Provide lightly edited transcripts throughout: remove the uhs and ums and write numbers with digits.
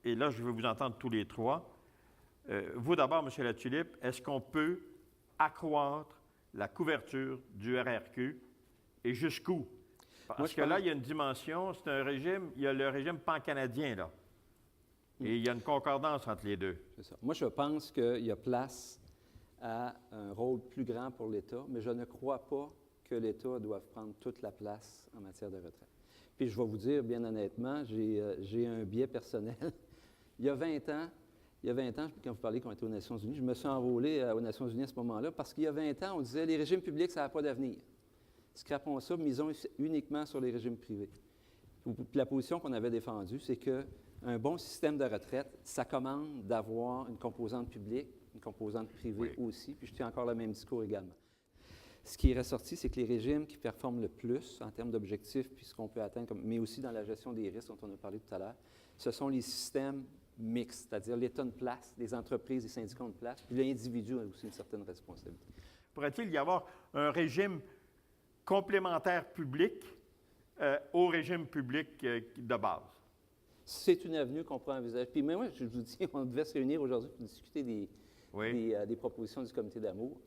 et là, je veux vous entendre tous les trois. Vous d'abord, M. Latulippe, est-ce qu'on peut accroître la couverture du RRQ et jusqu'où? Parce que là, il y a une dimension, c'est un régime, il y a le régime pan-canadien, là. Et il y a une concordance entre les deux. C'est ça. Moi, je pense qu'il y a place à un rôle plus grand pour l'État, mais je ne crois pas que l'État doive prendre toute la place en matière de retraite. Puis je vais vous dire, bien honnêtement, j'ai un biais personnel. Il y a 20 ans, quand vous parlez qu'on était aux Nations unies, je me suis enrôlé aux Nations unies à ce moment-là parce qu'il y a 20 ans, on disait les régimes publics, ça n'a pas d'avenir. Scrapons ça, misons uniquement sur les régimes privés. Puis la position qu'on avait défendue, c'est qu'un bon système de retraite, ça commande d'avoir une composante publique, une composante privée aussi, puis je tiens encore le même discours également. Ce qui est ressorti, c'est que les régimes qui performent le plus en termes d'objectifs, puis ce qu'on peut atteindre, mais aussi dans la gestion des risques dont on a parlé tout à l'heure, ce sont les systèmes mixtes, c'est-à-dire l'État de place, les entreprises, les syndicats de place, puis l'individu a aussi une certaine responsabilité. Pourrait-il y avoir un régime complémentaire public au régime public de base? C'est une avenue qu'on peut envisager. Puis moi, je vous dis, on devait se réunir aujourd'hui pour discuter des propositions du comité d'amour.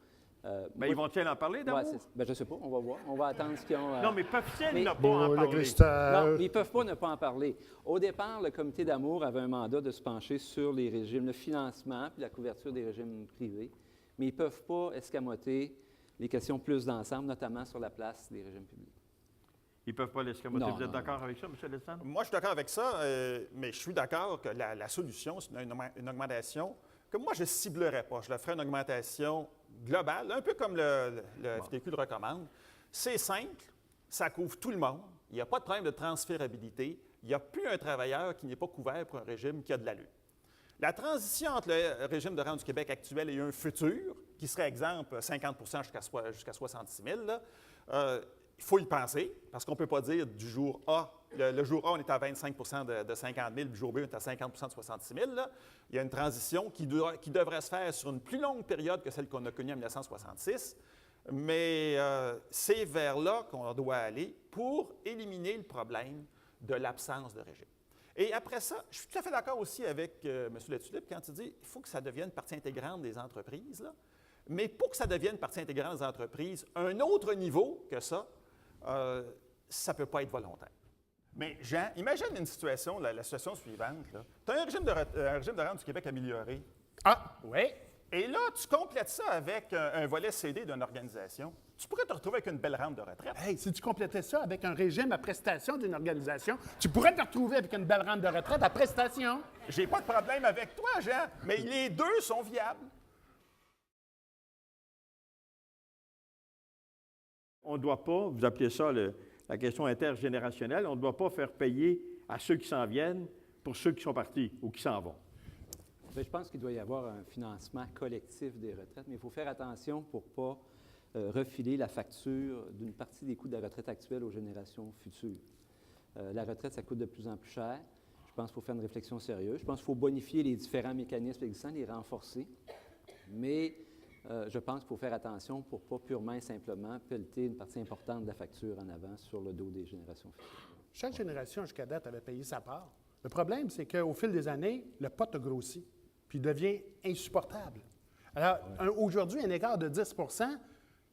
Bien, ils vont-ils en parler d'amour? Ouais, je ne sais pas, on va voir. On va attendre ce qu'ils ont... Non, mais peuvent-ils ne pas en parler? Non, ils ne peuvent pas ne pas en parler. Au départ, le comité d'amour avait un mandat de se pencher sur les régimes, le financement puis la couverture des régimes privés, mais ils ne peuvent pas escamoter les questions plus d'ensemble, notamment sur la place des régimes publics. Ils ne peuvent pas l'escamoter. Vous êtes d'accord avec ça, M. Lestane? Moi, je suis d'accord avec ça, mais je suis d'accord que la solution, c'est une augmentation que moi, je ne ciblerais pas. Je le ferais une augmentation globale, un peu comme le FTQ le recommande. C'est simple, ça couvre tout le monde. Il n'y a pas de problème de transférabilité. Il n'y a plus un travailleur qui n'est pas couvert pour un régime qui a de l'allure. La transition entre le régime de rente du Québec actuel et un futur, qui serait, exemple, 50 jusqu'à 66 000, il faut y penser, parce qu'on ne peut pas dire du jour A, le jour A, on est à 25 de 50 000, le jour B, on est à 50 de 66 000. Là. Il y a une transition qui devrait se faire sur une plus longue période que celle qu'on a connue en 1966, mais c'est vers là qu'on doit aller pour éliminer le problème de l'absence de régime. Et après ça, je suis tout à fait d'accord aussi avec M. Latulippe quand il dit qu'il faut que ça devienne partie intégrante des entreprises. Là. Mais pour que ça devienne partie intégrante des entreprises, un autre niveau que ça ne peut pas être volontaire. Mais Jean, imagine une situation, la situation suivante. Tu as un régime de rente du Québec amélioré. Ah, oui. Et là, tu complètes ça avec un volet CD d'une organisation. Tu pourrais te retrouver avec une belle rente de retraite. Hey, si tu complétais ça avec un régime à prestation d'une organisation, tu pourrais te retrouver avec une belle rente de retraite à prestation. J'ai pas de problème avec toi, Jean, mais les deux sont viables. On ne doit pas, vous appelez ça la question intergénérationnelle, on ne doit pas faire payer à ceux qui s'en viennent pour ceux qui sont partis ou qui s'en vont. Bien, je pense qu'il doit y avoir un financement collectif des retraites, mais il faut faire attention pour ne pas refiler la facture d'une partie des coûts de la retraite actuelle aux générations futures. La retraite, ça coûte de plus en plus cher. Je pense qu'il faut faire une réflexion sérieuse. Je pense qu'il faut bonifier les différents mécanismes existants, les renforcer, mais je pense qu'il faut faire attention pour ne pas purement et simplement pelleter une partie importante de la facture en avant sur le dos des générations futures. Chaque génération jusqu'à date avait payé sa part. Le problème, c'est qu'au fil des années, le pot a grossi, puis devient insupportable. Alors, aujourd'hui, un écart de 10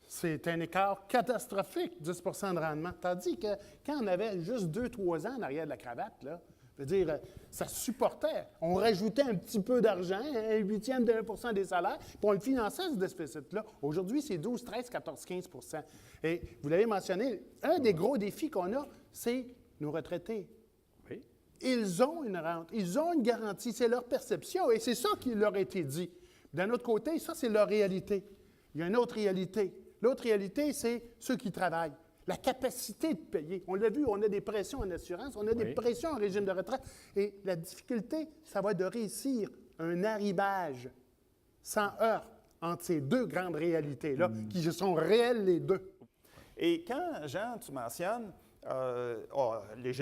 c'est un écart catastrophique, 10 de rendement. Tandis que quand on avait juste 2-3 ans en arrière de la cravate, là, je veux dire, ça supportait. On rajoutait un petit peu d'argent, un huitième de 1 des salaires, puis on le finançait, ce déficit-là. Aujourd'hui, c'est 12, 13, 14, 15 Et vous l'avez mentionné, un des gros défis qu'on a, c'est nos retraités. Oui. Ils ont une rente, ils ont une garantie, c'est leur perception, et c'est ça qui leur a été dit. D'un autre côté, ça, c'est leur réalité. Il y a une autre réalité. L'autre réalité, c'est ceux qui travaillent. La capacité de payer. On l'a vu, on a des pressions en assurance, on a des pressions en régime de retraite. Et la difficulté, ça va être de réussir un arrivage sans heurts entre ces deux grandes réalités-là, qui sont réelles les deux. Et quand, Jean, tu mentionnes,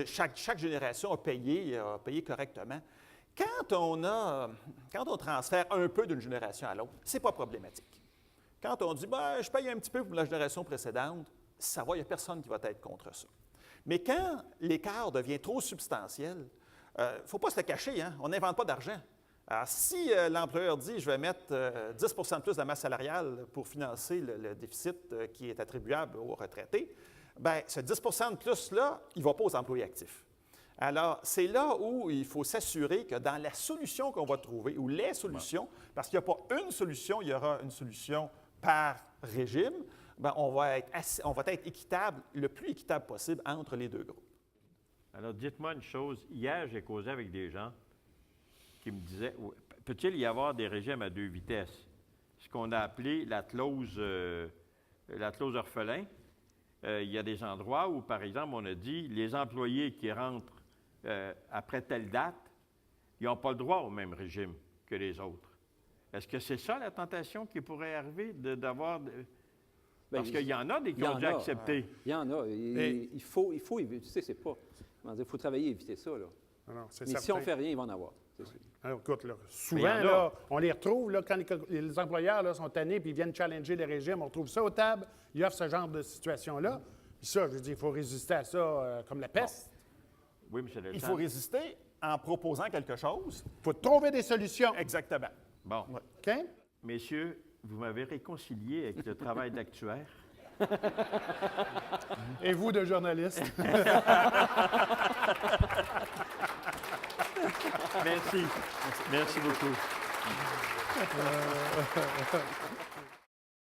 chaque génération a payé correctement, quand on transfère un peu d'une génération à l'autre, ce n'est pas problématique. Quand on dit « je paye un petit peu pour la génération précédente », ça va, il n'y a personne qui va être contre ça. Mais quand l'écart devient trop substantiel, faut pas se le cacher, hein? On n'invente pas d'argent. Alors, si l'employeur dit « je vais mettre 10 de plus de la masse salariale pour financer le déficit qui est attribuable aux retraités », bien, ce 10 de plus-là, il ne va pas aux employés actifs. Alors, c'est là où il faut s'assurer que dans la solution qu'on va trouver, ou les solutions, parce qu'il n'y a pas une solution, il y aura une solution par régime, bien, on va être équitable, le plus équitable possible entre les deux groupes. Alors, dites-moi une chose. Hier, j'ai causé avec des gens qui me disaient, peut-il y avoir des régimes à deux vitesses? Ce qu'on a appelé la clause orphelin. Il y a des endroits où, par exemple, on a dit, les employés qui rentrent après telle date, ils n'ont pas le droit au même régime que les autres. Est-ce que c'est ça la tentation qui pourrait arriver d'avoir... Parce qu'il y en a des qui ont déjà accepté. Il y en a. Il faut éviter. Tu sais, c'est pas... Il faut travailler et éviter ça, là. Non, c'est Mais certain. si on ne fait rien, il va en avoir. C'est sûr. Alors, écoute, là, souvent, là, on les retrouve, là, quand les employeurs là, sont tannés et viennent challenger les régimes, on retrouve ça aux tables, ils offrent ce genre de situation-là. Puis ça, je veux dire, il faut résister à ça comme la peste. Oui, M. Deltan. Il faut résister en proposant quelque chose. Il faut trouver des solutions. Exactement. Bon. Ouais. OK? Messieurs, vous m'avez réconcilié avec le travail d'actuaire. Et vous, de journaliste? Merci. Merci beaucoup.